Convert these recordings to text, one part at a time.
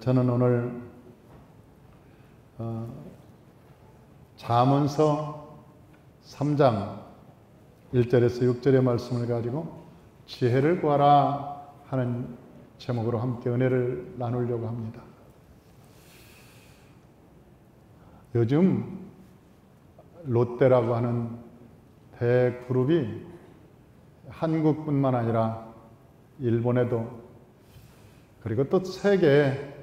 저는 오늘 잠언서 3장 1절에서 6절의 말씀을 가지고 지혜를 구하라 하는 제목으로 함께 은혜를 나누려고 합니다. 요즘 롯데라고 하는 대그룹이 한국뿐만 아니라 일본에도 그리고 또 세계에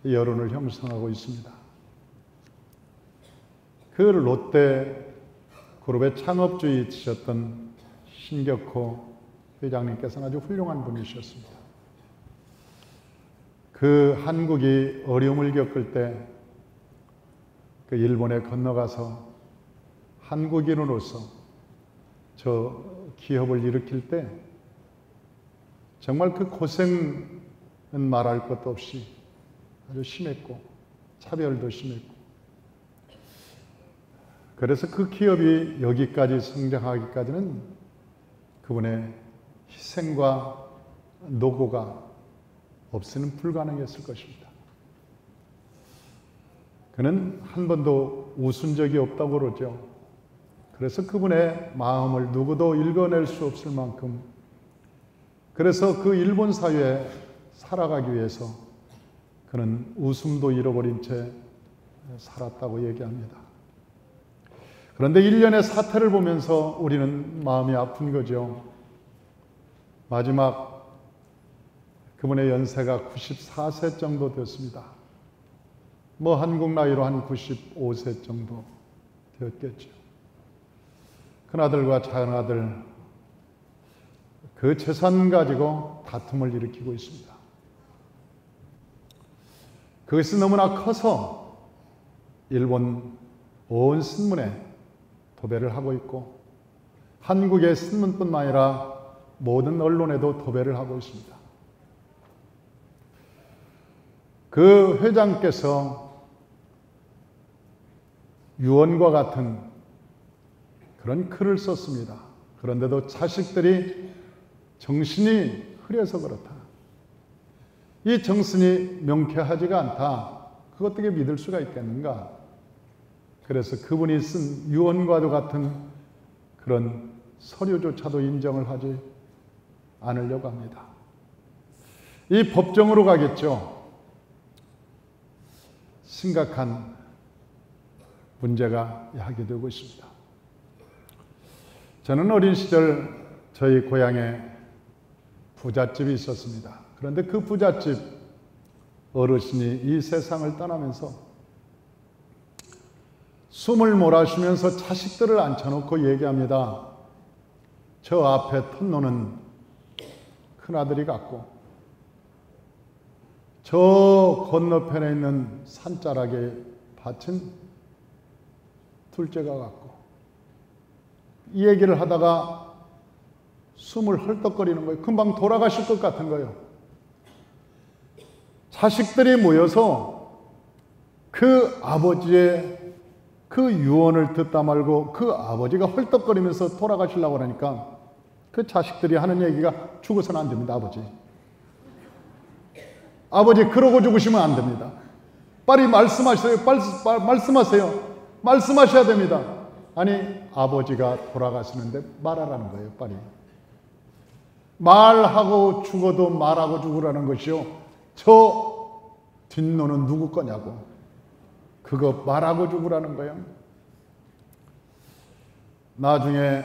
여론을 형성하고 있습니다. 그 롯데 그룹의 창업주이셨던 신격호 회장님께서는 아주 훌륭한 분이셨습니다. 그 한국이 어려움을 겪을 때 그 일본에 건너가서 한국인으로서 저 기업을 일으킬 때 정말 그 고생은 말할 것도 없이 아주 심했고 차별도 심했고, 그래서 그 기업이 여기까지 성장하기까지는 그분의 희생과 노고가 없이는 불가능했을 것입니다. 그는 한 번도 웃은 적이 없다고 그러죠. 그래서 그분의 마음을 누구도 읽어낼 수 없을 만큼, 그래서 그 일본 사회에 살아가기 위해서 그는 웃음도 잃어버린 채 살았다고 얘기합니다. 그런데 일련의 사태를 보면서 우리는 마음이 아픈 거죠. 마지막 그분의 연세가 94세 정도 됐습니다. 한국 나이로 한 95세 정도 되었겠죠. 큰아들과 작은아들 그 재산 가지고 다툼을 일으키고 있습니다. 그것이 너무나 커서 일본 온 신문에 도배를 하고 있고, 한국의 신문뿐만 아니라 모든 언론에도 도배를 하고 있습니다. 그 회장께서 유언과 같은 그런 글을 썼습니다. 그런데도 자식들이 정신이 흐려서 그렇다. 이 정신이 명쾌하지가 않다. 그거 어떻게 믿을 수가 있겠는가? 그래서 그분이 쓴 유언과도 같은 그런 서류조차도 인정을 하지 않으려고 합니다. 이 법정으로 가겠죠. 심각한 문제가 야기되고 있습니다. 저는 어린 시절 저희 고향에 부잣집이 있었습니다. 그런데 그 부잣집 어르신이 이 세상을 떠나면서 숨을 몰아쉬면서 자식들을 앉혀놓고 얘기합니다. 저 앞에 턴노는 큰아들이 같고 저 건너편에 있는 산자락에 밭은 둘째가 같고, 이 얘기를 하다가 숨을 헐떡거리는 거예요. 금방 돌아가실 것 같은 거예요. 자식들이 모여서 그 아버지의 그 유언을 듣다 말고 그 아버지가 헐떡거리면서 돌아가시려고 하니까 그 자식들이 하는 얘기가 죽어서는 안 됩니다. 아버지 그러고 죽으시면 안 됩니다. 빨리 말씀하세요. 말씀하세요. 말씀하셔야 됩니다. 아니, 아버지가 돌아가시는데 말하라는 거예요. 빨리 말하고 죽어도 말하고 죽으라는 것이요, 저 뒷노는 누구 거냐고, 그거 말하고 죽으라는 거예요. 나중에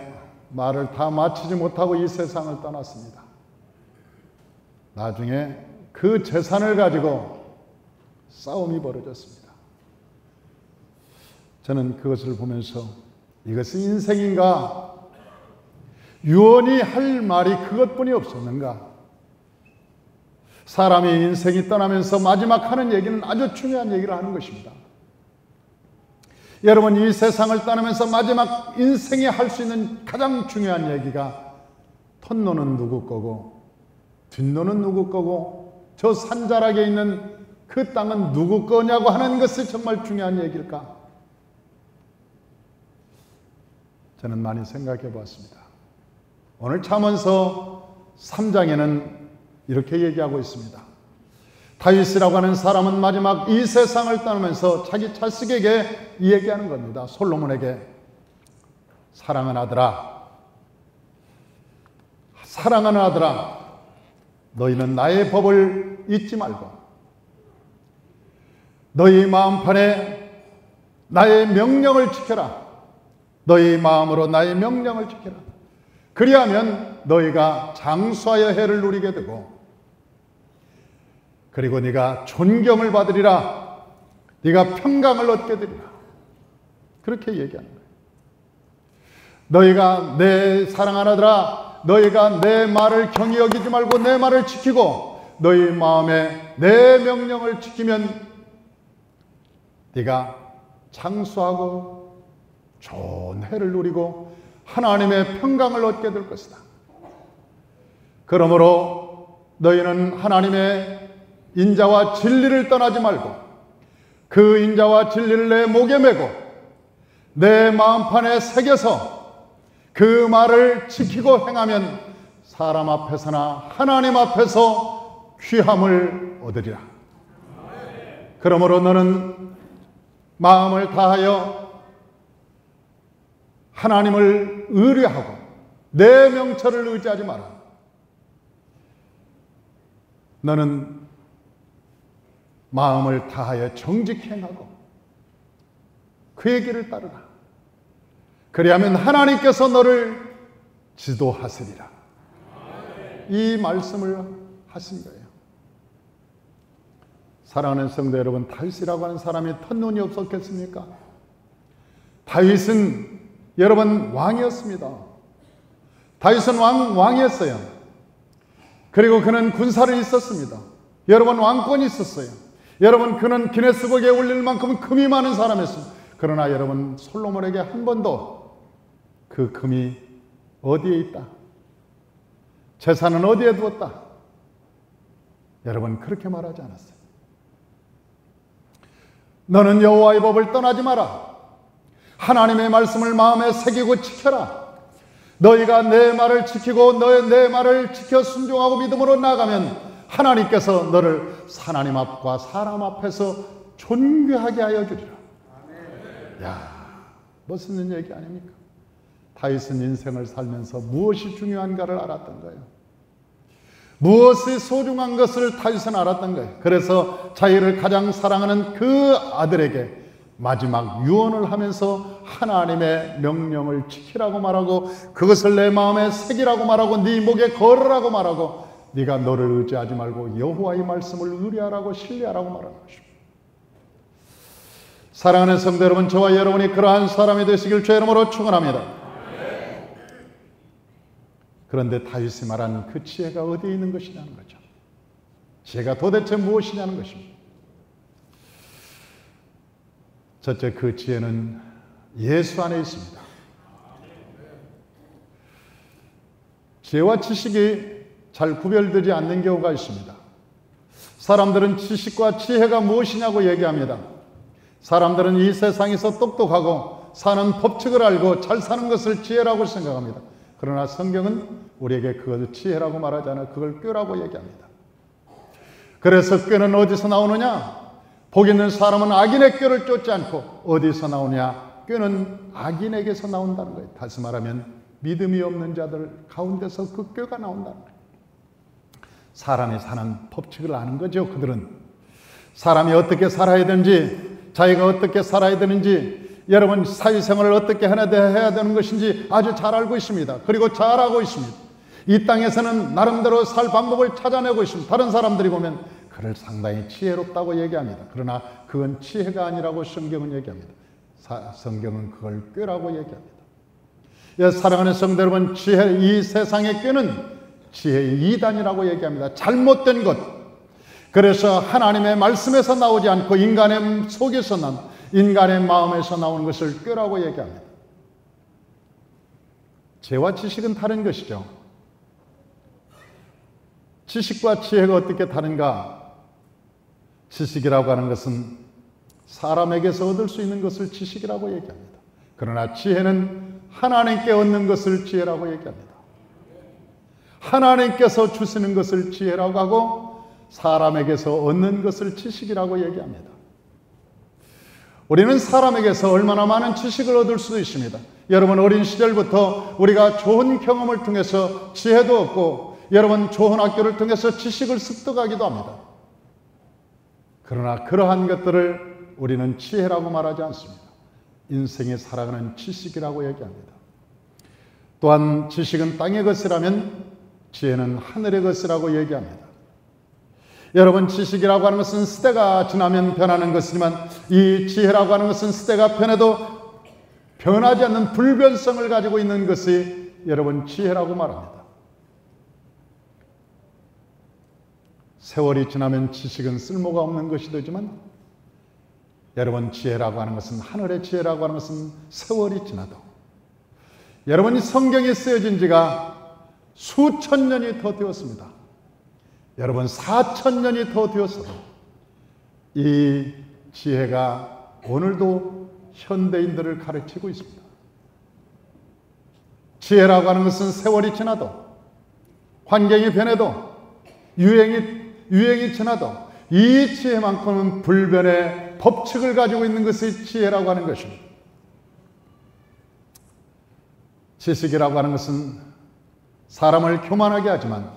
말을 다 마치지 못하고 이 세상을 떠났습니다. 나중에 그 재산을 가지고 싸움이 벌어졌습니다. 저는 그것을 보면서 이것은 인생인가? 유언이 할 말이 그것뿐이 없었는가? 사람이 인생이 떠나면서 마지막 하는 얘기는 아주 중요한 얘기를 하는 것입니다. 여러분, 이 세상을 떠나면서 마지막 인생이 할 수 있는 가장 중요한 얘기가 턴노는 누구 거고 뒷노는 누구 거고 저 산자락에 있는 그 땅은 누구 거냐고 하는 것이 정말 중요한 얘기일까? 저는 많이 생각해 보았습니다. 오늘 잠언서 3장에는 이렇게 얘기하고 있습니다. 다윗이라고 하는 사람은 마지막 이 세상을 떠나면서 자기 자식에게 얘기하는 겁니다. 솔로몬에게 사랑하는 아들아, 사랑하는 아들아, 너희는 나의 법을 잊지 말고 너희 마음판에 나의 명령을 지켜라. 너희 마음으로 나의 명령을 지켜라. 그리하면 너희가 장수하여 해를 누리게 되고 그리고 네가 존경을 받으리라. 네가 평강을 얻게 되리라. 그렇게 얘기하는 거예요. 너희가 내 사랑하는 아들아, 너희가 내 말을 경히 여기지 말고 내 말을 지키고 너희 마음에 내 명령을 지키면 네가 장수하고 좋은 해를 누리고 하나님의 평강을 얻게 될 것이다. 그러므로 너희는 하나님의 인자와 진리를 떠나지 말고 그 인자와 진리를 내 목에 메고 내 마음판에 새겨서 그 말을 지키고 행하면 사람 앞에서나 하나님 앞에서 귀함을 얻으리라. 그러므로 너는 마음을 다하여 하나님을 의뢰하고 내 명철을 의지하지 마라. 너는 마음을 다하여 정직히 행하고 그의 길을 따르라. 그리하면 하나님께서 너를 지도하시리라. 이 말씀을 하신 거예요. 사랑하는 성도 여러분, 다윗이라고 하는 사람이 텄눈이 없었겠습니까? 다윗은 여러분 왕이었습니다. 다윗은 왕이었어요. 그리고 그는 군사를 있었습니다. 여러분 왕권이 있었어요. 여러분 그는 기네스북에 올릴 만큼 금이 많은 사람이었습니다. 그러나 여러분 솔로몬에게 한 번도 그 금이 어디에 있다? 재산은 어디에 두었다? 여러분 그렇게 말하지 않았어요. 너는 여호와의 법을 떠나지 마라. 하나님의 말씀을 마음에 새기고 지켜라. 너희가 내 말을 지키고 내 말을 지켜 순종하고 믿음으로 나아가면 하나님께서 너를 하나님 앞과 사람 앞에서 존귀하게 하여 주리라. 야, 멋있는 얘기 아닙니까? 다윗은 인생을 살면서 무엇이 중요한가를 알았던 거예요. 무엇이 소중한 것을 다윗은 알았던 거예요. 그래서 자기를 가장 사랑하는 그 아들에게 마지막 유언을 하면서 하나님의 명령을 지키라고 말하고 그것을 내 마음에 새기라고 말하고 네 목에 걸으라고 말하고 네가 너를 의지하지 말고 여호와의 말씀을 의뢰하라고 신뢰하라고 말하는 것입니다. 사랑하는 성도 여러분, 저와 여러분이 그러한 사람이 되시길 주의 이름으로 축원합니다. 그런데 다윗이 말하는 그 지혜가 어디에 있는 것이냐는 거죠. 지혜가 도대체 무엇이냐는 것입니다. 첫째, 그 지혜는 예수 안에 있습니다. 지혜와 지식이 잘 구별되지 않는 경우가 있습니다. 사람들은 지식과 지혜가 무엇이냐고 얘기합니다. 사람들은 이 세상에서 똑똑하고 사는 법칙을 알고 잘 사는 것을 지혜라고 생각합니다. 그러나 성경은 우리에게 그것을 지혜라고 말하지 않아 그걸 꾀라고 얘기합니다. 그래서 꾀는 어디서 나오느냐? 복 있는 사람은 악인의 꾀를 쫓지 않고 어디서 나오냐? 꾀는 악인에게서 나온다는 거예요. 다시 말하면 믿음이 없는 자들 가운데서 그 꾀가 나온다는 거예요. 사람이 사는 법칙을 아는 거죠. 그들은 사람이 어떻게 살아야 되는지, 자기가 어떻게 살아야 되는지, 여러분 사회생활을 어떻게 해야 되는 것인지 아주 잘 알고 있습니다. 그리고 잘하고 있습니다. 이 땅에서는 나름대로 살 방법을 찾아내고 있습니다. 다른 사람들이 보면 그를 상당히 지혜롭다고 얘기합니다. 그러나 그건 지혜가 아니라고 성경은 얘기합니다. 성경은 그걸 꾀라고 얘기합니다. 사랑하는 성도 여러분, 이 세상의 꾀는 지혜의 이단이라고 얘기합니다. 잘못된 것. 그래서 하나님의 말씀에서 나오지 않고 인간의 속에서 난, 인간의 마음에서 나오는 것을 꾀라고 얘기합니다. 지혜와 지식은 다른 것이죠. 지식과 지혜가 어떻게 다른가? 지식이라고 하는 것은 사람에게서 얻을 수 있는 것을 지식이라고 얘기합니다. 그러나 지혜는 하나님께 얻는 것을 지혜라고 얘기합니다. 하나님께서 주시는 것을 지혜라고 하고 사람에게서 얻는 것을 지식이라고 얘기합니다. 우리는 사람에게서 얼마나 많은 지식을 얻을 수도 있습니다. 여러분, 어린 시절부터 우리가 좋은 경험을 통해서 지혜도 얻고, 여러분, 좋은 학교를 통해서 지식을 습득하기도 합니다. 그러나 그러한 것들을 우리는 지혜라고 말하지 않습니다. 인생에 살아가는 지식이라고 얘기합니다. 또한 지식은 땅의 것이라면 지혜는 하늘의 것이라고 얘기합니다. 여러분, 지식이라고 하는 것은 시대가 지나면 변하는 것이지만 이 지혜라고 하는 것은 시대가 변해도 변하지 않는 불변성을 가지고 있는 것이 여러분 지혜라고 말합니다. 세월이 지나면 지식은 쓸모가 없는 것이 되지만 여러분, 지혜라고 하는 것은, 하늘의 지혜라고 하는 것은 세월이 지나도, 여러분이 성경이 쓰여진 지가 수천 년이 더 되었습니다. 여러분, 4,000년이 더 되었어도 이 지혜가 오늘도 현대인들을 가르치고 있습니다. 지혜라고 하는 것은 세월이 지나도, 환경이 변해도, 유행이 지나도 이 지혜만큼은 불변의 법칙을 가지고 있는 것이 지혜라고 하는 것입니다. 지식이라고 하는 것은 사람을 교만하게 하지만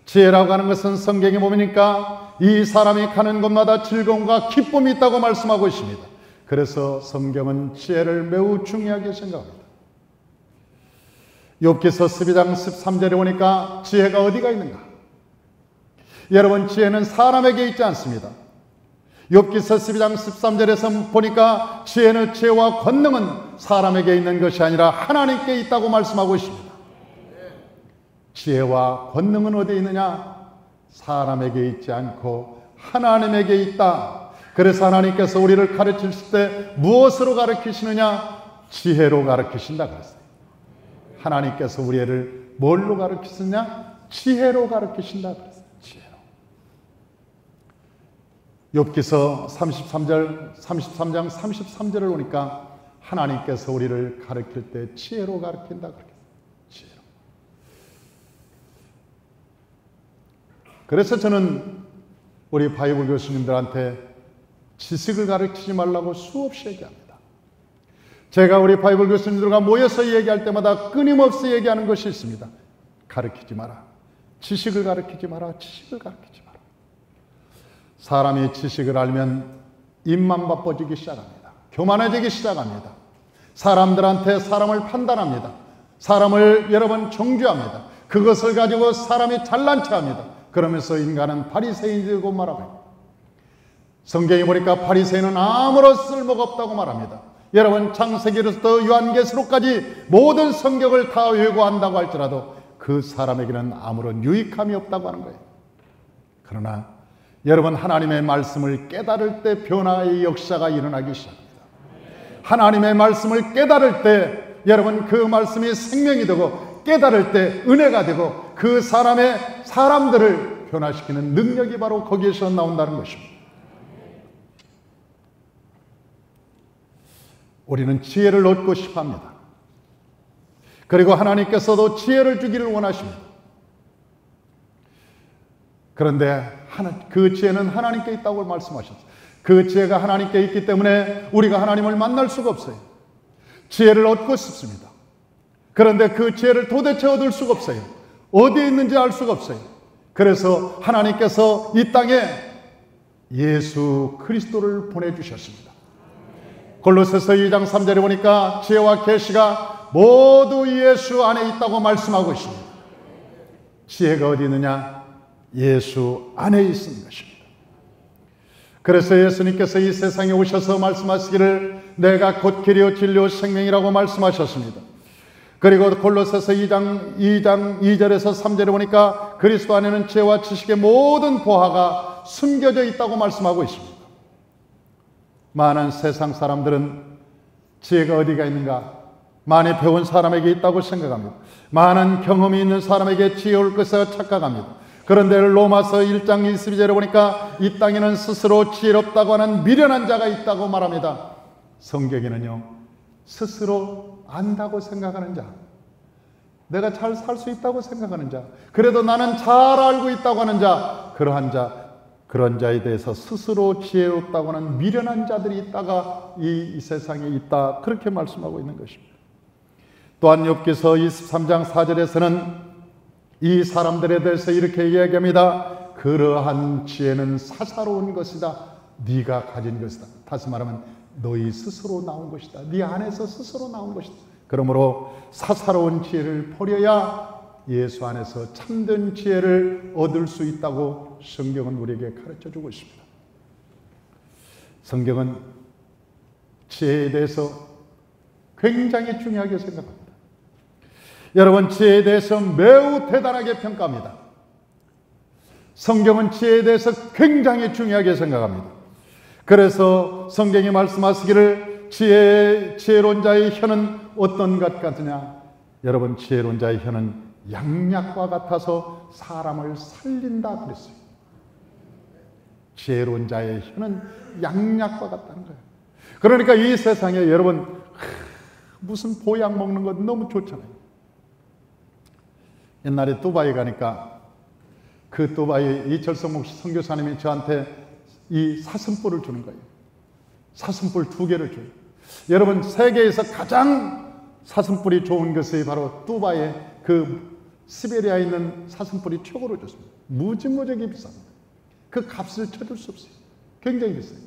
지혜라고 하는 것은 성경에 보니까 이 사람이 가는 곳마다 즐거움과 기쁨이 있다고 말씀하고 있습니다. 그래서 성경은 지혜를 매우 중요하게 생각합니다. 욥기서 12장 13절에 보니까 지혜가 어디가 있는가? 여러분, 지혜는 사람에게 있지 않습니다. 욥기서 12장 13절에서 보니까 지혜와 권능은 사람에게 있는 것이 아니라 하나님께 있다고 말씀하고 있습니다. 지혜와 권능은 어디에 있느냐? 사람에게 있지 않고 하나님에게 있다. 그래서 하나님께서 우리를 가르치실 때 무엇으로 가르치시느냐? 지혜로 가르치신다 그랬어요. 하나님께서 우리를 뭘로 가르치시느냐? 지혜로 가르치신다 그랬어요. 지혜로. 욥기서 33장 33절을 보니까 하나님께서 우리를 가르칠 때 지혜로 가르친다 그랬어요. 지혜로. 그래서 저는 우리 바이블 교수님들한테 지식을 가르치지 말라고 수없이 얘기합니다. 제가 우리 바이블 교수님들과 모여서 얘기할 때마다 끊임없이 얘기하는 것이 있습니다. 가르치지 마라. 지식을 가르치지 마라. 지식을 가르치지 마라. 사람이 지식을 알면 입만 바빠지기 시작합니다. 교만해지기 시작합니다. 사람들한테 사람을 판단합니다. 사람을 여러분 정죄합니다. 그것을 가지고 사람이 잘난 척합니다. 그러면서 인간은 바리새인이 되고 말합니다. 성경에 보니까 바리새인은 아무런 쓸모가 없다고 말합니다. 여러분, 창세기로부터 요한계시록까지 모든 성경을 다 외고한다고 할지라도 그 사람에게는 아무런 유익함이 없다고 하는 거예요. 그러나 여러분, 하나님의 말씀을 깨달을 때 변화의 역사가 일어나기 시작합니다. 하나님의 말씀을 깨달을 때 여러분, 그 말씀이 생명이 되고 깨달을 때 은혜가 되고 그 사람들을 변화시키는 능력이 바로 거기에서 나온다는 것입니다. 우리는 지혜를 얻고 싶어 합니다. 그리고 하나님께서도 지혜를 주기를 원하십니다. 그런데 그 지혜는 하나님께 있다고 말씀하셨어요. 그 지혜가 하나님께 있기 때문에 우리가 하나님을 만날 수가 없어요. 지혜를 얻고 싶습니다. 그런데 그 지혜를 도대체 얻을 수가 없어요. 어디에 있는지 알 수가 없어요. 그래서 하나님께서 이 땅에 예수 그리스도를 보내주셨습니다. 골로새서 2장 3절에 보니까 지혜와 계시가 모두 예수 안에 있다고 말씀하고 있습니다. 지혜가 어디 있느냐? 예수 안에 있는 것입니다. 그래서 예수님께서 이 세상에 오셔서 말씀하시기를 내가 곧 길이요 진리요 생명이라고 말씀하셨습니다. 그리고 골로새서 2장 2절에서 3절에 보니까 그리스도 안에는 지혜와 지식의 모든 보화가 숨겨져 있다고 말씀하고 있습니다. 많은 세상 사람들은 지혜가 어디가 있는가? 많이 배운 사람에게 있다고 생각합니다. 많은 경험이 있는 사람에게 지혜올 것을 착각합니다. 그런데 로마서 1장 22절에 보니까 이 땅에는 스스로 지혜롭다고 하는 미련한 자가 있다고 말합니다. 성경에는요, 스스로 안다고 생각하는 자, 내가 잘 살 수 있다고 생각하는 자, 그래도 나는 잘 알고 있다고 하는 자, 그런 자에 대해서 스스로 지혜롭다고 하는 미련한 자들이 있다가 이 세상에 있다. 그렇게 말씀하고 있는 것입니다. 또한 욥기서 23장 4절에서는 이 사람들에 대해서 이렇게 이야기합니다. 그러한 지혜는 사사로운 것이다. 네가 가진 것이다. 다시 말하면 너희 스스로 나온 것이다. 네 안에서 스스로 나온 것이다. 그러므로 사사로운 지혜를 버려야 예수 안에서 참된 지혜를 얻을 수 있다고 성경은 우리에게 가르쳐주고 있습니다. 성경은 지혜에 대해서 굉장히 중요하게 생각합니다. 여러분, 지혜에 대해서 매우 대단하게 평가합니다. 성경은 지혜에 대해서 굉장히 중요하게 생각합니다. 그래서 성경이 말씀하시기를 지혜로운 자의 혀는 어떤 것 같으냐? 여러분, 지혜로운 자의 혀는 양약과 같아서 사람을 살린다 그랬어요. 지혜로운 자의 혀는 양약과 같다는 거예요. 그러니까 이 세상에 여러분 무슨 보약 먹는 것 너무 좋잖아요. 옛날에 두바이 가니까 그 두바이 이철성 목사 선교사님이 저한테 이 사슴뿔을 주는 거예요. 사슴뿔 2개를 줘요. 여러분, 세계에서 가장 사슴뿔이 좋은 것이 바로 두바이의 그 시베리아에 있는 사슴뿔이 최고로 좋습니다. 무지무지하게 비쌉니다. 그 값을 쳐줄 수 없어요. 굉장히 비싸요.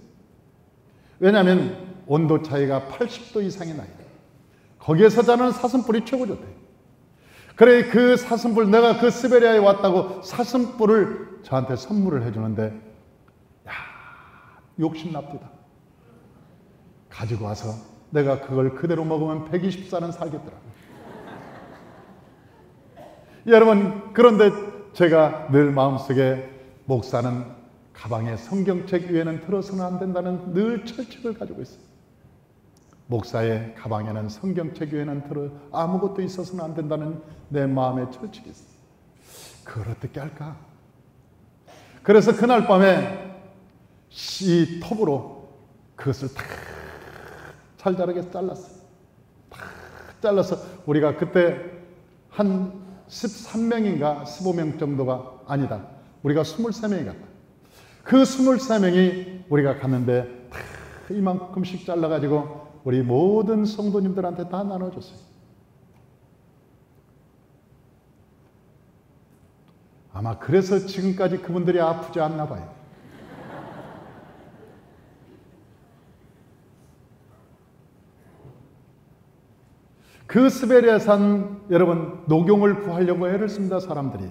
왜냐하면 온도 차이가 80도 이상이 나요. 거기에서 자는 사슴뿔이 최고 좋대요. 그래, 그 사슴뿔, 내가 그 시베리아에 왔다고 사슴뿔을 저한테 선물을 해주는데 욕심납니다. 가지고 와서 내가 그걸 그대로 먹으면 120살은 살겠더라고요. 여러분, 그런데 제가 늘 마음속에 목사는 가방에 성경책 위에는 들어서는 안 된다는 늘 철칙을 가지고 있어요. 목사의 가방에는 성경책 위에는 아무것도 있어서는 안 된다는 내 마음의 철칙이 있어요. 그걸 어떻게 할까? 그래서 그날 밤에 이 톱으로 그것을 탁 잘잘하게 잘랐어요. 탁 잘라서 우리가 그때 한 13명인가 15명 정도가 아니다. 우리가 23명이 갔다. 그 23명이 우리가 갔는데 탁 이만큼씩 잘라가지고 우리 모든 성도님들한테 다 나눠줬어요. 아마 그래서 지금까지 그분들이 아프지 않나 봐요. 그 스베리아산 여러분 녹용을 구하려고 애를 씁니다. 사람들이.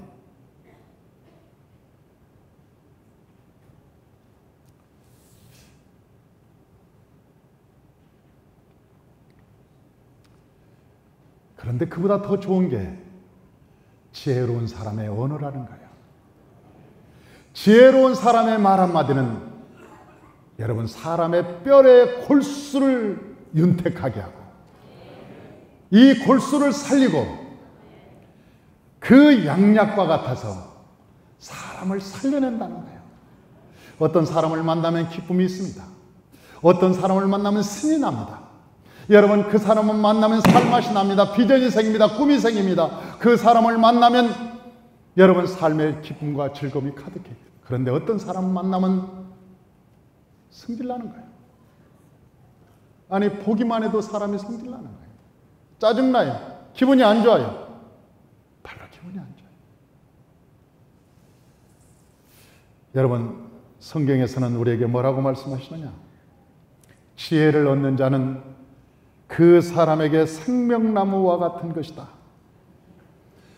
그런데 그보다 더 좋은 게 지혜로운 사람의 언어라는 거예요. 지혜로운 사람의 말 한마디는 여러분 사람의 뼈의 골수를 윤택하게 하고 이 골수를 살리고 그 양약과 같아서 사람을 살려낸다는 거예요. 어떤 사람을 만나면 기쁨이 있습니다. 어떤 사람을 만나면 신이 납니다. 여러분, 그 사람을 만나면 살맛이 납니다. 비전이 생깁니다. 꿈이 생깁니다. 그 사람을 만나면 여러분 삶의 기쁨과 즐거움이 가득해요. 그런데 어떤 사람을 만나면 성질나는 거예요. 아니, 보기만 해도 사람이 성질나는 거예요. 짜증나요. 기분이 안 좋아요. 별로 기분이 안 좋아요. 여러분, 성경에서는 우리에게 뭐라고 말씀하시느냐? 지혜를 얻는 자는 그 사람에게 생명나무와 같은 것이다.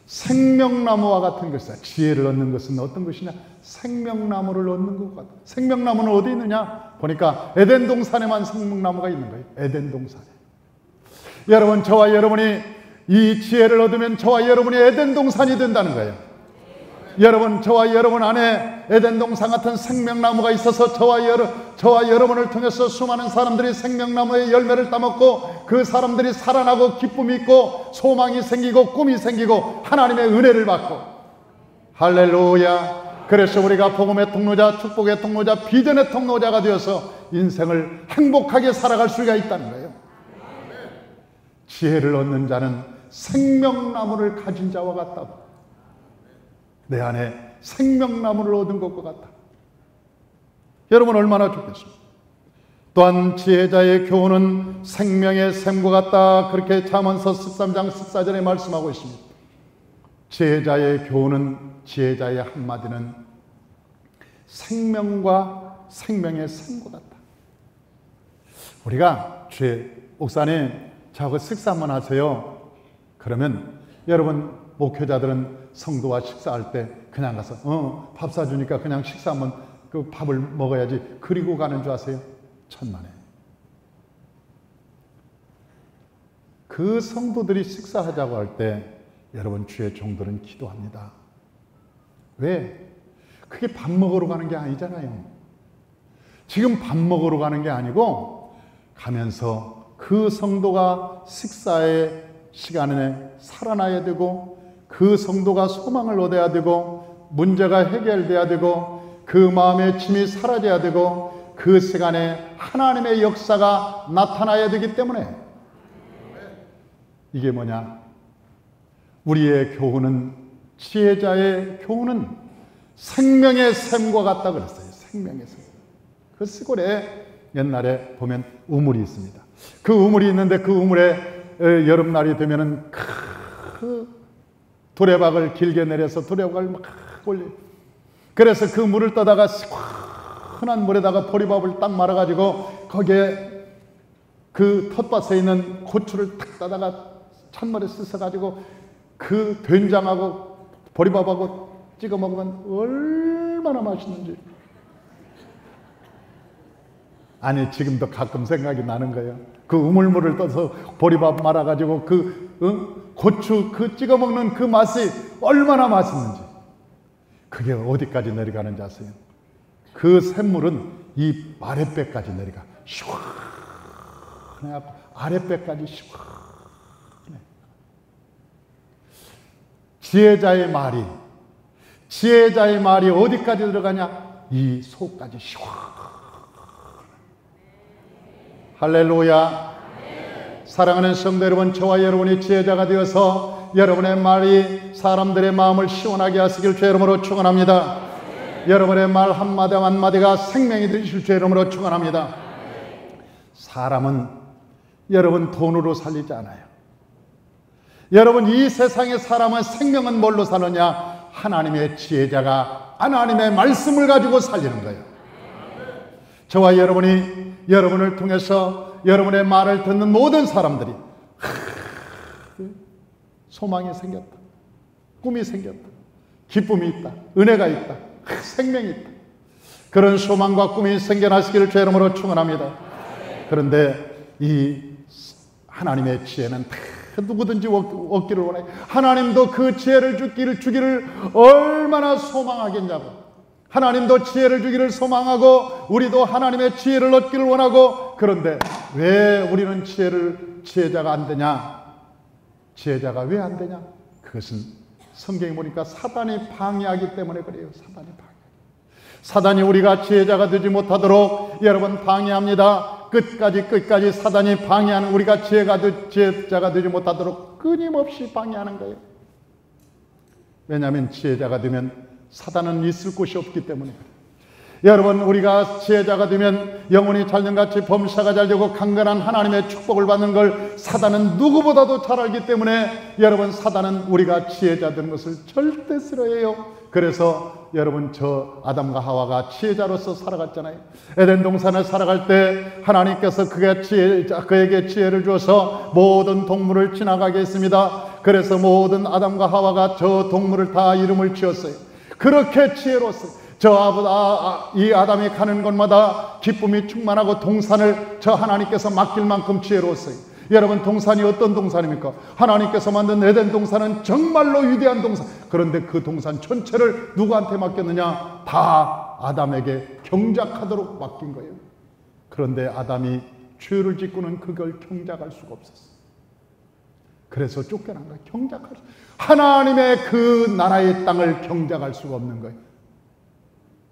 생명나무와 같은 것이다. 지혜를 얻는 것은 어떤 것이냐? 생명나무를 얻는 것 같다. 생명나무는 어디 있느냐? 보니까 에덴 동산에만 생명나무가 있는 거예요. 에덴 동산에. 여러분, 저와 여러분이 이 지혜를 얻으면 저와 여러분이 에덴 동산이 된다는 거예요. 여러분, 저와 여러분 안에 에덴 동산 같은 생명나무가 있어서 저와 여러분을 통해서 수많은 사람들이 생명나무의 열매를 따먹고 그 사람들이 살아나고 기쁨이 있고 소망이 생기고 꿈이 생기고 하나님의 은혜를 받고 할렐루야. 그래서 우리가 복음의 통로자, 축복의 통로자, 비전의 통로자가 되어서 인생을 행복하게 살아갈 수가 있다는 거예요. 지혜를 얻는 자는 생명나무를 가진 자와 같다고. 내 안에 생명나무를 얻은 것과 같다. 여러분 얼마나 좋겠습니까? 또한 지혜자의 교훈은 생명의 샘과 같다. 그렇게 잠언서 13장 14절에 말씀하고 있습니다. 지혜자의 교훈은, 지혜자의 한마디는 생명과 생명의 샘과 같다. 우리가 주의 목사님 저하고 식사 한번 하세요. 그러면 여러분 목회자들은 성도와 식사할 때 그냥 가서 밥 사주니까 그냥 식사 한번 그 밥을 먹어야지 그리고 가는 줄 아세요? 천만에. 그 성도들이 식사하자고 할 때 여러분 주의 종들은 기도합니다. 왜? 그게 밥 먹으러 가는 게 아니잖아요. 지금 밥 먹으러 가는 게 아니고 가면서 그 성도가 식사의 시간에 살아나야 되고 그 성도가 소망을 얻어야 되고 문제가 해결돼야 되고 그 마음의 짐이 사라져야 되고 그 시간에 하나님의 역사가 나타나야 되기 때문에 이게 뭐냐? 우리의 교훈은, 지혜자의 교훈은 생명의 샘과 같다 그랬어요. 생명의 샘. 그 시골에 옛날에 보면 우물이 있습니다. 그 우물이 있는데 그 우물에 여름날이 되면은 그 도래박을 길게 내려서 도래박을 막 올려. 그래서 그 물을 떠다가 시원한 물에다가 보리밥을 딱 말아가지고 거기에 그 텃밭에 있는 고추를 탁 따다가 찬물에 씻어가지고 그 된장하고 보리밥하고 찍어 먹으면 얼마나 맛있는지. 아니 지금도 가끔 생각이 나는 거예요. 그 우물물을 떠서 보리밥 말아가지고 그 고추 그 찍어 먹는 그 맛이 얼마나 맛있는지. 그게 어디까지 내려가는지 아세요? 그 샘물은 이 아랫배까지 내려가. 시원해갖고 아랫배까지 시원해. 지혜자의 말이 어디까지 들어가냐? 이 속까지 시원해. 할렐루야. 사랑하는 성도 여러분, 저와 여러분이 지혜자가 되어서 여러분의 말이 사람들의 마음을 시원하게 하시길 주 이름으로 축원합니다. 여러분의 말 한마디 한마디가 생명이 되실 주 이름으로 축원합니다. 사람은 여러분 돈으로 살리지 않아요. 여러분 이 세상의 사람은 생명은 뭘로 사느냐? 하나님의 지혜자가 하나님의 말씀을 가지고 살리는 거예요. 저와 여러분이 여러분을 통해서 여러분의 말을 듣는 모든 사람들이 소망이 생겼다, 꿈이 생겼다, 기쁨이 있다, 은혜가 있다, 생명이 있다. 그런 소망과 꿈이 생겨나시기를 주 이름으로 축원합니다. 그런데 이 하나님의 지혜는 누구든지 얻기를 원해. 하나님도 그 지혜를 주기를 얼마나 소망하겠냐고. 하나님도 지혜를 주기를 소망하고 우리도 하나님의 지혜를 얻기를 원하고, 그런데 왜 우리는 지혜자가 안 되냐? 지혜자가 왜 안 되냐? 그것은 성경에 보니까 사단이 방해하기 때문에 그래요. 사단이 우리가 지혜자가 되지 못하도록 여러분 방해합니다. 끝까지 사단이 방해하는, 우리가 지혜자가 되지 못하도록 끊임없이 방해하는 거예요. 왜냐하면 지혜자가 되면 사단은 있을 곳이 없기 때문에 그래요. 여러분 우리가 지혜자가 되면 영혼이 잘됨같이 범사가 잘되고 강건한 하나님의 축복을 받는 걸 사단은 누구보다도 잘 알기 때문에 여러분 사단은 우리가 지혜자 되는 것을 절대 싫어해요. 그래서 여러분 저 아담과 하와가 지혜자로서 살아갔잖아요. 에덴 동산을 살아갈 때 하나님께서 그에게 지혜를 주어서 모든 동물을 지나가게 했습니다. 그래서 모든 아담과 하와가 저 동물을 다 이름을 지었어요. 그렇게 지혜로웠어요. 이 아담이 가는 곳마다 기쁨이 충만하고 동산을 저 하나님께서 맡길 만큼 지혜로웠어요. 여러분 동산이 어떤 동산입니까? 하나님께서 만든 에덴 동산은 정말로 위대한 동산. 그런데 그 동산 전체를 누구한테 맡겼느냐? 다 아담에게 경작하도록 맡긴 거예요. 그런데 아담이 죄를 짓고는 그걸 경작할 수가 없었어요. 그래서 쫓겨난 거예요. 경작할 수. 하나님의 그 나라의 땅을 경작할 수가 없는 거예요.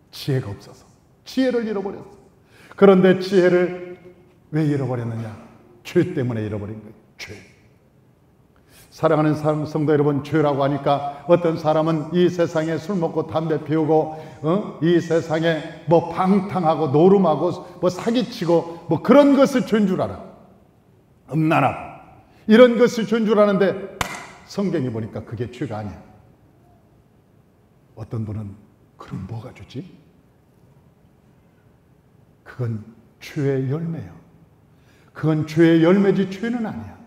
지혜가 없어서. 지혜를 잃어버렸어. 그런데 지혜를 왜 잃어버렸느냐? 죄 때문에 잃어버린 거예요. 죄. 사랑하는 성도 여러분, 죄라고 하니까 어떤 사람은 이 세상에 술 먹고 담배 피우고 이 세상에 뭐 방탕하고 노름하고 뭐 사기치고 뭐 그런 것을 죄인 줄 알아. 음란하고 이런 것을 죄인 줄 아는데 성경이 보니까 그게 죄가 아니야. 어떤 분은 그럼 뭐가 죄지? 그건 죄의 열매야. 그건 죄의 열매지 죄는 아니야.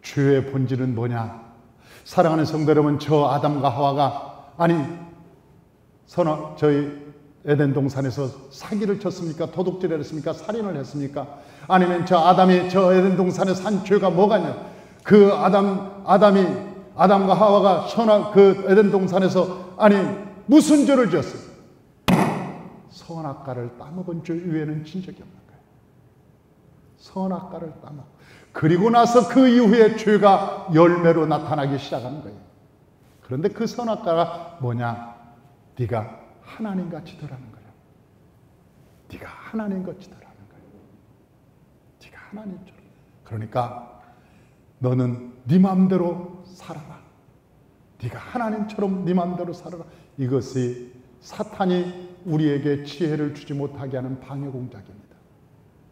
죄의 본질은 뭐냐? 사랑하는 성도 여러분, 저 아담과 하와가 저희 에덴 동산에서 사기를 쳤습니까? 도둑질을 했습니까? 살인을 했습니까? 아니면 저 아담이 저 에덴 동산에서 한 죄가 뭐가냐? 그 아담과 하와가 그 에덴 동산에서 무슨 죄를 지었어요? 선악과를 따먹은 죄 이외에는 진 적이 없는 거예요. 선악과를 따먹고 그리고 나서 그 이후에 죄가 열매로 나타나기 시작하는 거예요. 그런데 그 선악과가 뭐냐? 네가 하나님같이 되라는 거예요. 네가 하나님같이 되라는 거예요. 네가 하나님처럼. 그러니까 너는 네 마음대로 살아라. 네가 하나님처럼 네 마음대로 살아라. 이것이 사탄이 우리에게 지혜를 주지 못하게 하는 방해 공작입니다.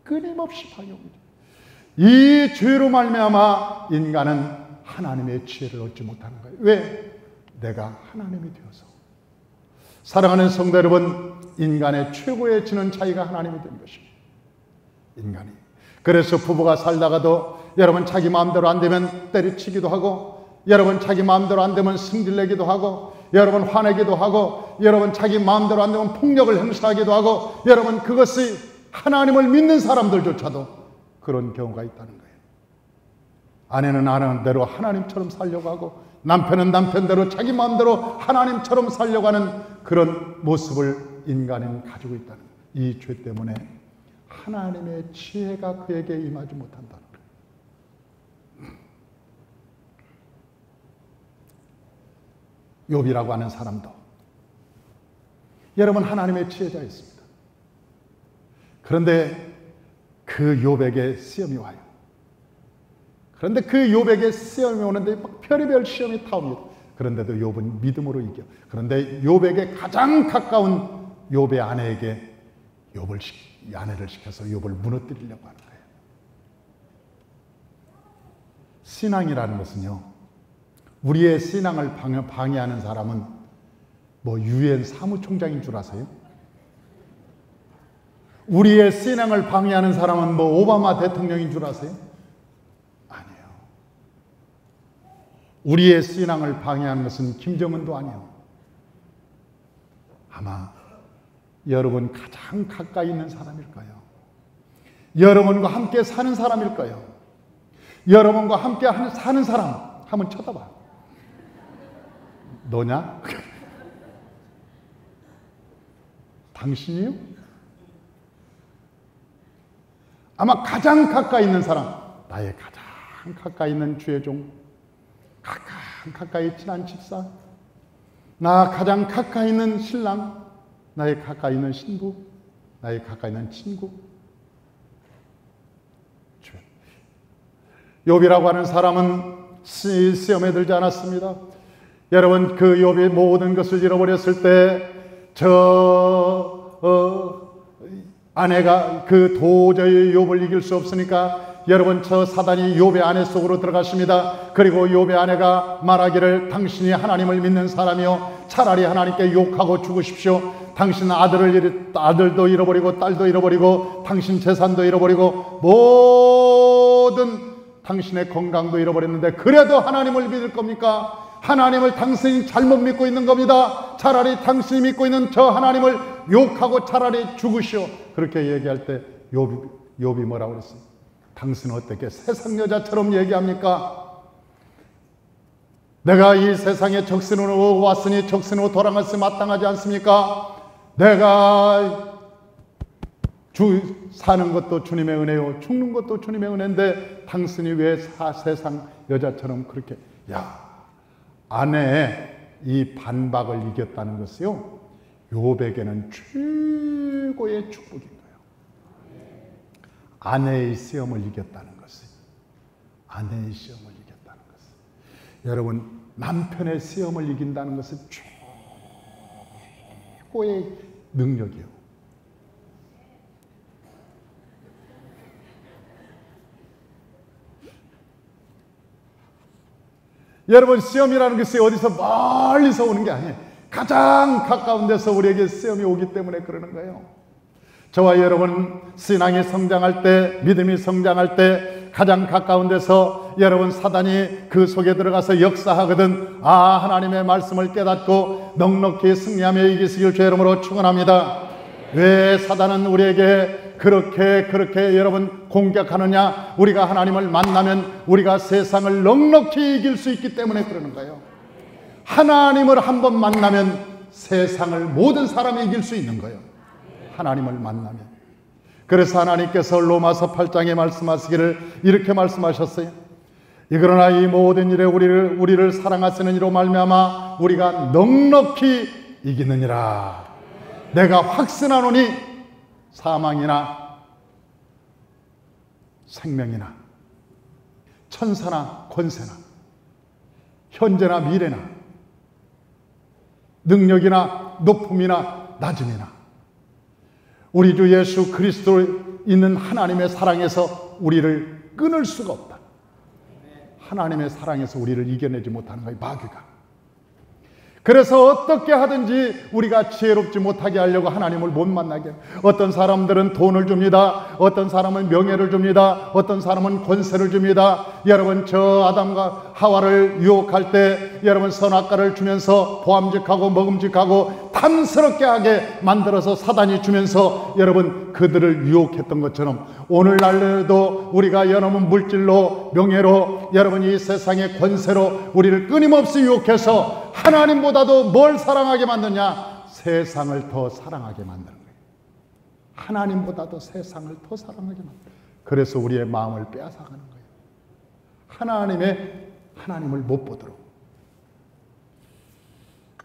끊임없이 방해 공작. 이 죄로 말미암아 인간은 하나님의 지혜를 얻지 못하는 거예요. 왜? 내가 하나님이 되어서. 사랑하는 성도 여러분, 인간의 최고의 지는 자기가 하나님이 된 것입니다. 인간이. 그래서 부부가 살다가도 여러분 자기 마음대로 안 되면 때려치기도 하고, 여러분 자기 마음대로 안 되면 승질내기도 하고, 여러분 화내기도 하고, 여러분 자기 마음대로 안 되면 폭력을 행사하기도 하고, 여러분 그것이 하나님을 믿는 사람들조차도 그런 경우가 있다는 거예요. 아내는 아내대로 하나님처럼 살려고 하고, 남편은 남편대로 자기 마음대로 하나님처럼 살려고 하는 그런 모습을 인간은 가지고 있다는 거예요. 이 죄 때문에 하나님의 지혜가 그에게 임하지 못한다는 거예요. 욥이라고 하는 사람도 여러분 하나님의 지혜자였습니다. 그런데 그 욥에게 시험이 와요. 그런데 그 욥에게 시험이 오는데 별의별 시험이 타옵니다. 그런데도 욥은 믿음으로 이겨. 그런데 욥에게 가장 가까운 욥의 아내에게 아내를 시켜서 욥을 무너뜨리려고 하는 거예요. 신앙이라는 것은요, 우리의 신앙을 방해하는 사람은 뭐 유엔 사무총장인 줄 아세요? 우리의 신앙을 방해하는 사람은 뭐 오바마 대통령인 줄 아세요? 아니에요. 우리의 신앙을 방해하는 것은 김정은도 아니에요. 아마 여러분 가장 가까이 있는 사람일 거예요. 여러분과 함께 사는 사람일 거예요. 여러분과 함께 사는 사람 한번 쳐다봐. 너냐? 당신이요? 아마 가장 가까이 있는 사람, 나의 가장 가까이 있는 주의 종, 가장 가까이 친한 집사, 나 가장 가까이 있는 신랑, 나의 가까이 있는 신부, 나의 가까이 있는 친구. 욥이라고 하는 사람은 시험에 들지 않았습니다. 여러분, 그 욥이 모든 것을 잃어버렸을 때 아내가 도저히 욥을 이길 수 없으니까 여러분 저 사단이 욥의 아내 속으로 들어갔습니다. 그리고 욥의 아내가 말하기를 당신이 하나님을 믿는 사람이요 차라리 하나님께 욕하고 죽으십시오. 당신 아들도 잃어버리고 딸도 잃어버리고 당신 재산도 잃어버리고 모든 당신의 건강도 잃어버렸는데 그래도 하나님을 믿을 겁니까? 하나님을 당신이 잘못 믿고 있는 겁니다. 차라리 당신이 믿고 있는 저 하나님을 욕하고 차라리 죽으시오. 그렇게 얘기할 때 욥이 뭐라고 그랬어요? 당신은 어떻게 세상 여자처럼 얘기합니까? 내가 이 세상에 적신으로 왔으니 적신으로 돌아갈 수 마땅하지 않습니까? 내가 사는 것도 주님의 은혜요 죽는 것도 주님의 은혜인데 당신이 왜 세상 여자처럼 그렇게 아내의 이 반박을 이겼다는 것이요 욥에게는 최고의 축복인 거예요. 아내의 시험을 이겼다는 것이 아내의 시험을 이겼다는 여러분, 남편의 시험을 이긴다는 것은 최고의 능력이요. 여러분, 시험이라는 것이 어디서 멀리서 오는 게 아니에요. 가장 가까운 데서 우리에게 시험이 오기 때문에 그러는 거예요. 저와 여러분, 신앙이 성장할 때, 믿음이 성장할 때 가장 가까운 데서 여러분, 사단이 그 속에 들어가서 역사하거든. 하나님의 말씀을 깨닫고 넉넉히 승리하며 이기시길 주의 이름으로 축원합니다. 왜 사단은 우리에게 그렇게 여러분 공격하느냐? 우리가 하나님을 만나면 우리가 세상을 넉넉히 이길 수 있기 때문에 그러는 거예요. 하나님을 한번 만나면 세상을 모든 사람이 이길 수 있는 거예요. 하나님을 만나면. 그래서 하나님께서 로마서 8장에 말씀하시기를 이렇게 말씀하셨어요. 그러나 이 모든 일에 우리를 사랑하시는 이로 말미암아 우리가 넉넉히 이기느니라. 내가 확신하노니 사망이나 생명이나 천사나 권세나 현재나 미래나 능력이나 높음이나 낮음이나 우리 주 예수 그리스도에 있는 하나님의 사랑에서 우리를 끊을 수가 없다. 하나님의 사랑에서 우리를 이겨내지 못하는 거예요, 마귀가. 그래서 어떻게 하든지 우리가 지혜롭지 못하게 하려고 하나님을 못 만나게 해요. 어떤 사람들은 돈을 줍니다. 어떤 사람은 명예를 줍니다. 어떤 사람은 권세를 줍니다. 여러분, 저 아담과 하와를 유혹할 때 여러분, 선악과를 주면서 보암직하고 먹음직하고 탐스럽게 하게 만들어서 사단이 주면서 여러분, 그들을 유혹했던 것처럼 오늘날에도 우리가 여러분 물질로, 명예로, 여러분 이 세상의 권세로 우리를 끊임없이 유혹해서 하나님보다도 뭘 사랑하게 만드냐? 세상을 더 사랑하게 만드는 거예요. 하나님보다도 세상을 더 사랑하게 만드는 거예요. 그래서 우리의 마음을 빼앗아가는 거예요. 하나님을 못 보도록.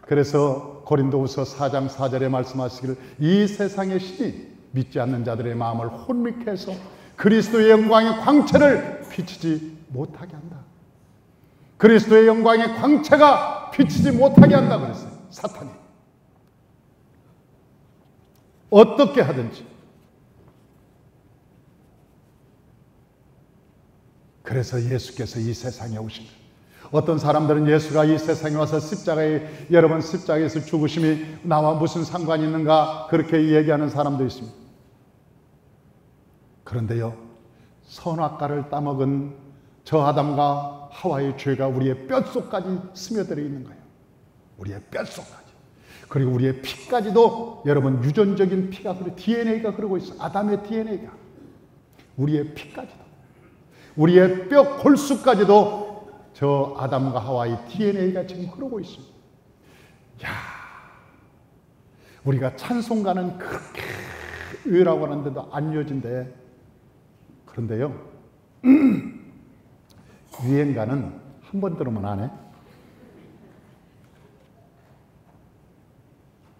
그래서 고린도후서 4장 4절에 말씀하시기를 이 세상의 신이 믿지 않는 자들의 마음을 혼미케 해서 그리스도의 영광의 광채를 비치지 못하게 한다. 그리스도의 영광의 광채가 비치지 못하게 한다 그랬어요, 사탄이. 어떻게 하든지. 그래서 예수께서 이 세상에 오신 거예요. 어떤 사람들은 예수가 이 세상에 와서 십자가에서 죽으심이 나와 무슨 상관이 있는가 그렇게 얘기하는 사람도 있습니다. 그런데요, 선악과를 따먹은 저 아담과 하와의 죄가 우리의 뼛속까지 스며들어 있는 거예요. 우리의 뼛속까지. 그리고 우리의 피까지도 여러분 유전적인 피가 DNA가 그러고 있어요. 아담의 DNA가. 우리의 피까지도. 우리의 뼈 골수까지도 저 아담과 하와의 DNA가 지금 흐르고 있습니다. 우리가 찬송가는 그렇게 의라고 하는데도 안 이어진대. 그런데요, 유행가는 한 번 들으면 안 해?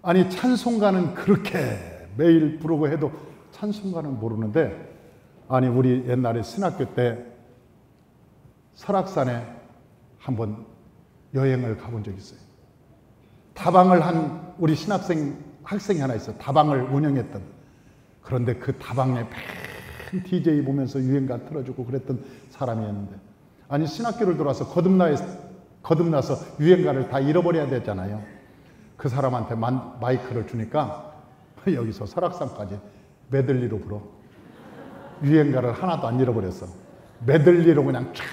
아니, 찬송가는 그렇게 매일 부르고 해도 찬송가는 모르는데, 아니, 우리 옛날에 신학교 때 설악산에 한번 여행을 가본 적이 있어요. 다방을 한 우리 학생이 하나 있어요. 다방을 운영했던. 그런데 그 다방에 큰 DJ 보면서 유행가 틀어주고 그랬던 사람이었는데, 아니, 신학교를 들어와서 거듭나서 유행가를 다 잃어버려야 되잖아요. 그 사람한테 마이크를 주니까 여기서 설악산까지 메들리로 불어. 유행가를 하나도 안 잃어버렸어. 메들리로 그냥 쫙.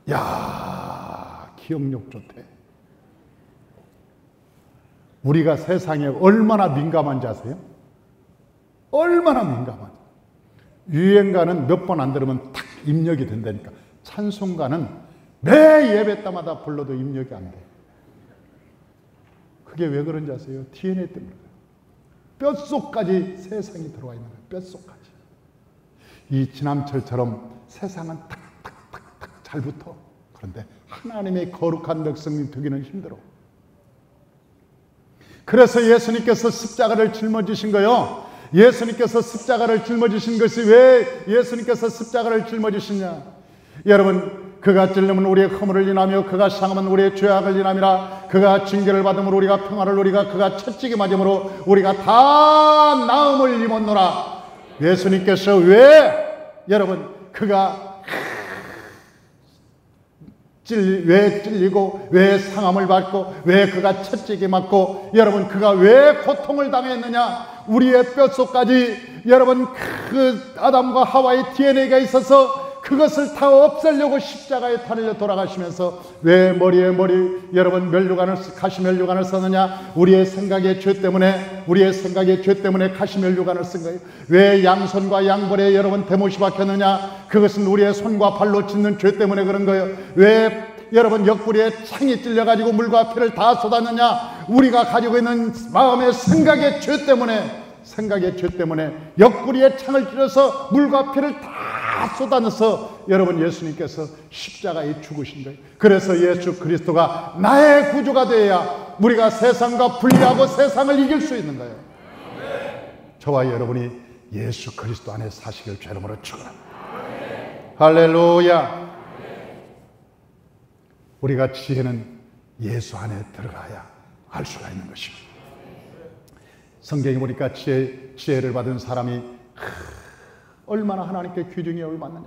야, 기억력 좋대. 우리가 세상에 얼마나 민감한지 아세요? 얼마나 민감한지. 유행가는 몇 번 안 들으면 탁 입력이 된다니까. 찬송가는 매 예배 때마다 불러도 입력이 안 돼. 그게 왜 그런지 아세요? DNA 때문에. 뼛속까지 세상이 들어와 있는 거예요. 뼛속까지. 이 지남철처럼 세상은 탁탁탁탁 잘 붙어. 그런데 하나님의 거룩한 백성이 되기는 힘들어. 그래서 예수님께서 십자가를 짊어지신 거요. 예수님께서 십자가를 짊어지신 것이 왜 예수님께서 십자가를 짊어지시냐? 여러분, 그가 찔림은 우리의 허물을 인하며 그가 상함은 우리의 죄악을 인함이라. 그가 징계를 받음으로 우리가 평화를 누리가 그가 채찍에 맞음으로 우리가 다 나음을 입었노라. 예수님께서 왜 여러분 그가 왜 찔리고 왜 상함을 받고 왜 그가 채찍에 맞고 여러분 그가 왜 고통을 당했느냐? 우리의 뼛속까지 여러분 그 아담과 하와의 DNA가 있어서 그것을 다 없애려고 십자가에 달려 돌아가시면서 왜 머리에 여러분 가시 면류관을 썼느냐? 우리의 생각의 죄 때문에 가시 면류관을 쓴 거예요. 왜 양손과 양벌에 여러분 대못이 박혔느냐? 그것은 우리의 손과 발로 찢는 죄 때문에 그런 거예요. 왜 여러분 옆구리에 창이 찔려가지고 물과 피를 다 쏟았느냐? 우리가 가지고 있는 마음의 생각의 죄 때문에 옆구리에 창을 찔러서 물과 피를 다 쏟아내서 여러분 예수님께서 십자가에 죽으신 거예요. 그래서 예수 그리스도가 나의 구주가 되어야 우리가 세상과 분리하고 세상을 이길 수 있는 거예요. 저와 여러분이 예수 그리스도 안에 사시길 주 이름으로 축원합니다. 할렐루야. 우리가 지혜는 예수 안에 들어가야 알 수가 있는 것입니다. 성경에 보니까 지혜를 받은 사람이 얼마나 하나님께 귀중히 여김받느냐.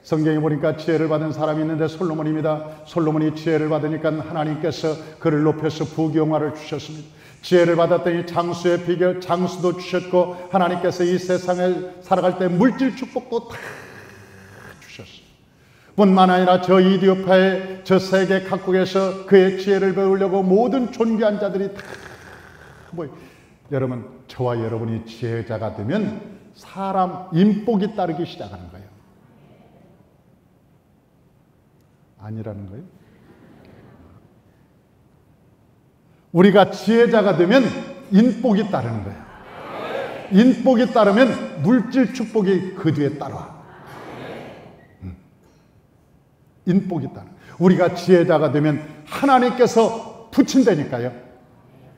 성경에 보니까 지혜를 받은 사람이 있는데 솔로몬입니다. 솔로몬이 지혜를 받으니까 하나님께서 그를 높여서 부귀영화를 주셨습니다. 지혜를 받았더니 장수의 비결, 장수도 주셨고 하나님께서 이 세상에 살아갈 때 물질 축복도 다 주셨어요. 뿐만 아니라 저 이디오파의 저 세계 각국에서 그의 지혜를 배우려고 모든 존귀한 자들이 다 여러분 저와 여러분이 지혜자가 되면 사람 인복이 따르기 시작하는 거예요. 아니라는 거예요. 우리가 지혜자가 되면 인복이 따르는 거예요. 인복이 따르면 물질 축복이 그 뒤에 따라와. 인복이 따르는. 우리가 지혜자가 되면 하나님께서 붙인다니까요.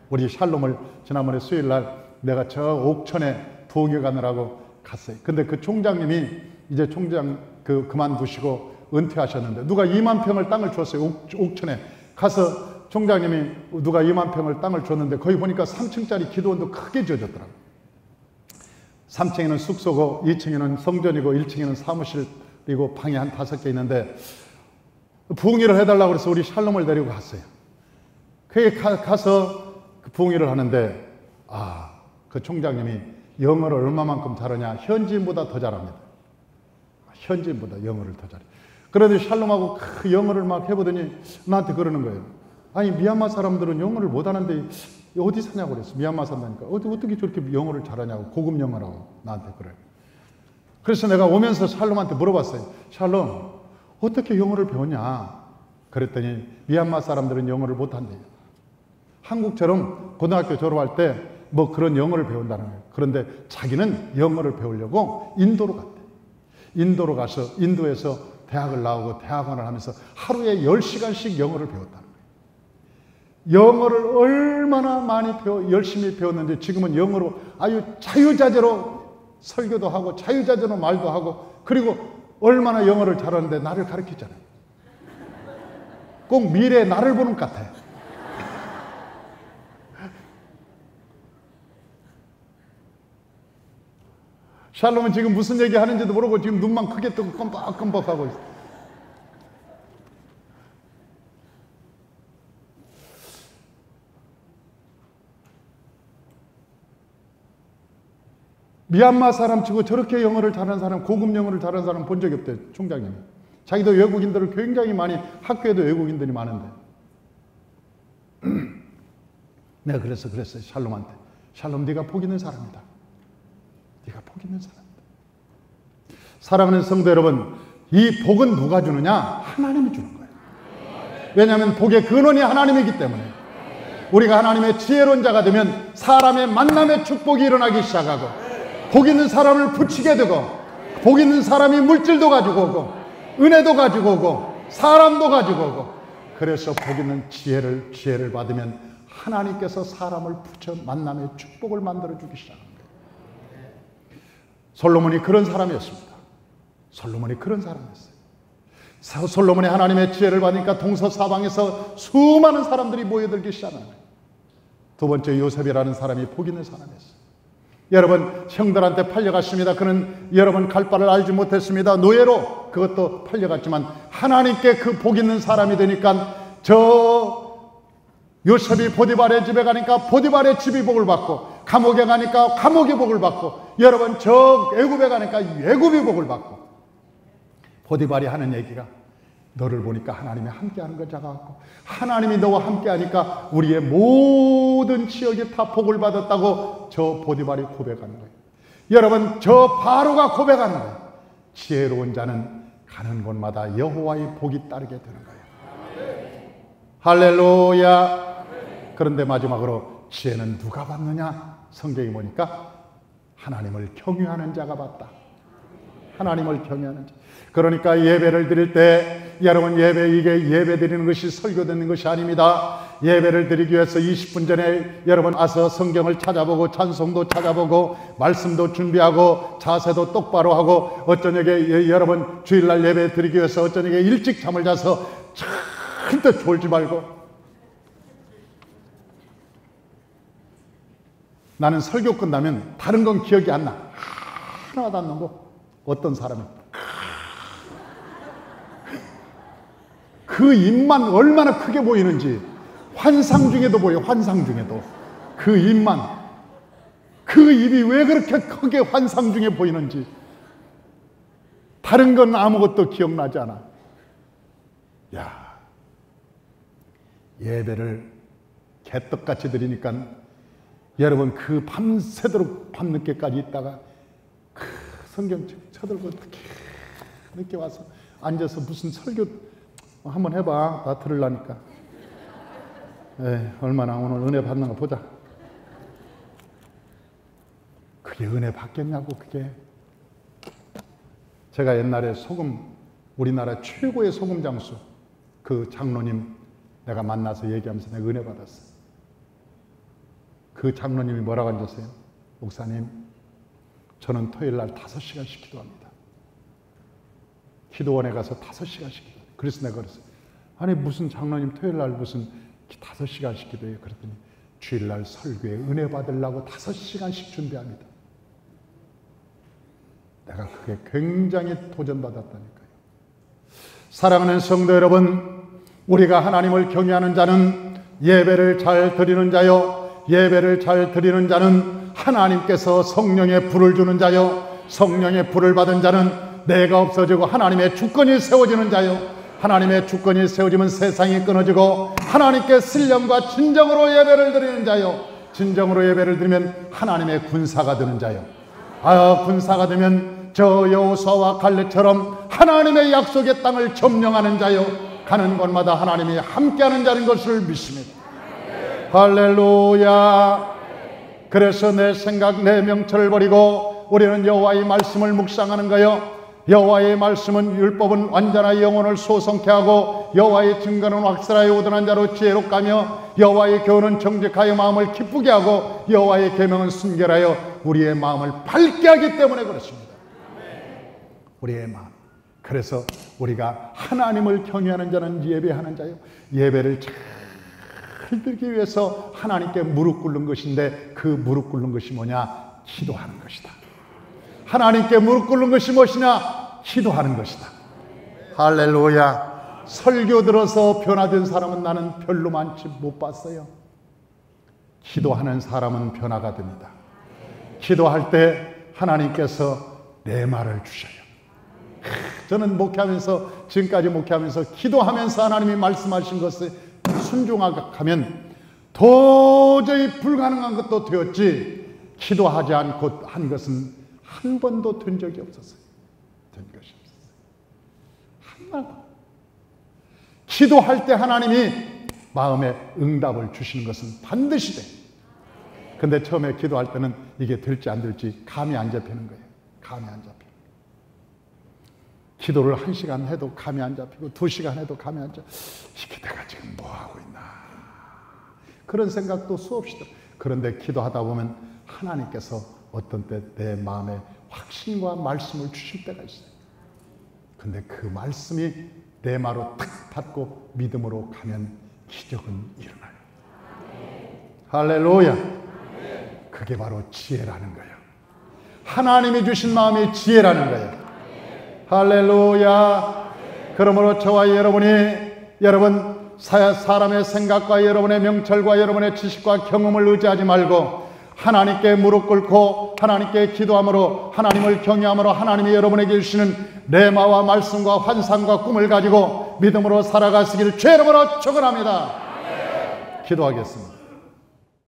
우리 샬롬을 지난번에 수요일날 내가 저 옥천에 부흥회 가느라고 갔어요. 근데 그 총장님이 이제 총장 그만두시고 은퇴하셨는데 누가 2만 평을 땅을 줬어요. 옥천에 가서 총장님이 누가 2만 평을 땅을 줬는데 거기 보니까 3층짜리 기도원도 크게 지어졌더라고요. 3층에는 숙소고 2층에는 성전이고 1층에는 사무실이고 방이 한 5개 있는데 부흥회를 해달라고 그래서 우리 샬롬을 데리고 갔어요. 거기 가서 그 부흥회를 하는데 그 총장님이 영어를 얼마만큼 잘하냐? 현지인보다 더 잘합니다. 현지인보다 영어를 더 잘해. 그래도 샬롬하고 영어를 막 해보더니 나한테 그러는 거예요. 아니 미얀마 사람들은 영어를 못하는데 어디 사냐고 그랬어. 미얀마 산다니까 어떻게 저렇게 영어를 잘하냐고. 고급 영어라고 나한테 그래요. 그래서 내가 오면서 샬롬한테 물어봤어요. 샬롬 어떻게 영어를 배웠냐? 그랬더니 미얀마 사람들은 영어를 못한대요. 한국처럼 고등학교 졸업할 때 뭐 그런 영어를 배운다는 거예요. 그런데 자기는 영어를 배우려고 인도로 갔대. 인도로 가서 인도에서 대학을 나오고 대학원을 하면서 하루에 10시간씩 영어를 배웠다는 거예요. 영어를 얼마나 많이 열심히 배웠는지 지금은 영어로 아주 자유자재로 설교도 하고 자유자재로 말도 하고 그리고 얼마나 영어를 잘하는데 나를 가르치잖아요. 꼭 미래에 나를 보는 것 같아요. 샬롬은 지금 무슨 얘기 하는지도 모르고 지금 눈만 크게 뜨고 껌뻑껌뻑 하고 있어요. 미얀마 사람 치고 저렇게 영어를 잘하는 사람, 고급 영어를 잘하는 사람 본 적이 없대요, 총장님이. 자기도 외국인들을 굉장히 많이, 학교에도 외국인들이 많은데. 내가 그랬어요, 샬롬한테. 샬롬, 네가 복 있는 사람이다. 네가 복 있는 사람이다. 사랑하는 성도 여러분, 이 복은 누가 주느냐? 하나님이 주는 거예요. 왜냐하면 복의 근원이 하나님이기 때문에. 우리가 하나님의 지혜로운 자가 되면 사람의 만남의 축복이 일어나기 시작하고 복 있는 사람을 붙이게 되고 복 있는 사람이 물질도 가지고 오고 은혜도 가지고 오고 사람도 가지고 오고 그래서 복 있는 지혜를 받으면 하나님께서 사람을 붙여 만남의 축복을 만들어 주기 시작합니다. 솔로몬이 그런 사람이었습니다. 솔로몬이 그런 사람이었어요. 솔로몬이 하나님의 지혜를 받으니까 동서사방에서 수많은 사람들이 모여들기 시작하는 거예요. 두 번째, 요셉이라는 사람이 복 있는 사람이었어요. 여러분, 형들한테 팔려갔습니다. 그는 여러분 갈 바를 알지 못했습니다. 노예로 그것도 팔려갔지만 하나님께 그 복 있는 사람이 되니까 요셉이 보디발의 집에 가니까 보디발의 집이 복을 받고, 감옥에 가니까 감옥이 복을 받고, 여러분 애굽에 가니까 애굽이 복을 받고. 보디발이 하는 얘기가, 너를 보니까 하나님이 함께하는 것 같고, 하나님이 너와 함께하니까 우리의 모든 지역이 다 복을 받았다고 저 보디발이 고백하는 거예요. 여러분, 저 바로가 고백하는 거예요. 지혜로운 자는 가는 곳마다 여호와의 복이 따르게 되는 거예요. 할렐루야. 그런데 마지막으로 지혜는 누가 받느냐? 성경이 보니까 하나님을 경유하는 자가 받다. 하나님을 경유하는 자. 그러니까 예배를 드릴 때 여러분, 이게 예배 드리는 것이 설교 듣는 것이 아닙니다. 예배를 드리기 위해서 20분 전에 여러분 와서 성경을 찾아보고 찬송도 찾아보고 말씀도 준비하고 자세도 똑바로 하고, 어쩌녁에 여러분 주일날 예배 드리기 위해서 어쩌녁에 일찍 잠을 자서 절대 졸지 말고. 나는 설교 끝나면 다른 건 기억이 안 나. 하나도 안 나고, 어떤 사람이 그 입만 얼마나 크게 보이는지, 환상 중에도 보여. 환상 중에도 그 입만, 그 입이 왜 그렇게 크게 환상 중에 보이는지. 다른 건 아무것도 기억나지 않아. 야, 예배를 개떡같이 드리니까 여러분 그 밤새도록 밤늦게까지 있다가 그 성경 쳐들고 늦게 와서 앉아서 무슨 설교 한번 해봐. 나 들으려니까. 얼마나 오늘 은혜 받는 거 보자. 그게 은혜 받겠냐고. 그게 제가 옛날에 우리나라 최고의 소금 장수 그 장로님 내가 만나서 얘기하면서 내가 은혜 받았어요. 그 장로님이 뭐라고 앉으세요? 목사님, 저는 토요일 날 5시간씩 기도합니다. 기도원에 가서 5시간씩 기도해요. 그래서 내가 그랬어요. 아니 무슨 장로님 토요일 날 무슨 5시간씩 기도해요? 그랬더니 주일날 설교에 은혜 받으려고 5시간씩 준비합니다. 내가 그게 굉장히 도전받았다니까요. 사랑하는 성도 여러분, 우리가 하나님을 경외하는 자는 예배를 잘 드리는 자요, 예배를 잘 드리는 자는 하나님께서 성령의 불을 주는 자요, 성령의 불을 받은 자는 내가 없어지고 하나님의 주권이 세워지는 자요, 하나님의 주권이 세워지면 세상이 끊어지고 하나님께 신령과 진정으로 예배를 드리는 자요, 진정으로 예배를 드리면 하나님의 군사가 되는 자요, 군사가 되면 저 여호수아와 갈렙처럼 하나님의 약속의 땅을 점령하는 자요, 가는 곳마다 하나님이 함께하는 자인 것을 믿습니다. 할렐루야. 그래서 내 생각, 내 명철을 버리고 우리는 여호와의 말씀을 묵상하는 거요. 여호와의 말씀은, 율법은 완전한 영혼을 소성케 하고 여호와의 증거는 확실하여 우둔한 자로 지혜롭가며 여호와의 교훈은 정직하여 마음을 기쁘게 하고 여호와의 계명은 순결하여 우리의 마음을 밝게 하기 때문에 그렇습니다. 우리의 마음. 그래서 우리가 하나님을 경외하는 자는 예배하는 자요, 예배를 잘 드리기 위해서 하나님께 무릎 꿇는 것인데, 그 무릎 꿇는 것이 뭐냐? 기도하는 것이다. 하나님께 무릎 꿇는 것이 무엇이냐? 기도하는 것이다. 할렐루야. 설교 들어서 변화된 사람은 나는 별로 많지 못 봤어요. 기도하는 사람은 변화가 됩니다. 기도할 때 하나님께서 내 말을 주셔요. 저는 목회하면서, 지금까지 목회하면서 기도하면서 하나님이 말씀하신 것을 순종하면 도저히 불가능한 것도 되었지, 기도하지 않고 한 것은 한 번도 된 적이 없었어요. 된 것이 없었어요. 한 번도. 기도할 때 하나님이 마음에 응답을 주시는 것은 반드시 돼. 근데 처음에 기도할 때는 이게 될지 안 될지 감이 안 잡히는 거예요. 감이 안 잡히고. 기도를 1시간 해도 감이 안 잡히고 2시간 해도 감이 안 잡히고, 이게 내가 지금 뭐 하고 있나, 그런 생각도 수없이 들어요. 그런데 기도하다 보면 하나님께서 어떤 때 내 마음에 확신과 말씀을 주실 때가 있어요. 근데 그 말씀이 레마로 탁 닫고 믿음으로 가면 기적은 일어나요. 할렐루야. 그게 바로 지혜라는 거예요. 하나님이 주신 마음이 지혜라는 거예요. 할렐루야. 그러므로 저와 여러분 사람의 생각과 여러분의 명철과 여러분의 지식과 경험을 의지하지 말고 하나님께 무릎 꿇고 하나님께 기도함으로 하나님을 경외함으로 하나님이 여러분에게 주시는 레마와 말씀과 환상과 꿈을 가지고 믿음으로 살아가시기를 주의 이름으로 축원합니다. 기도하겠습니다.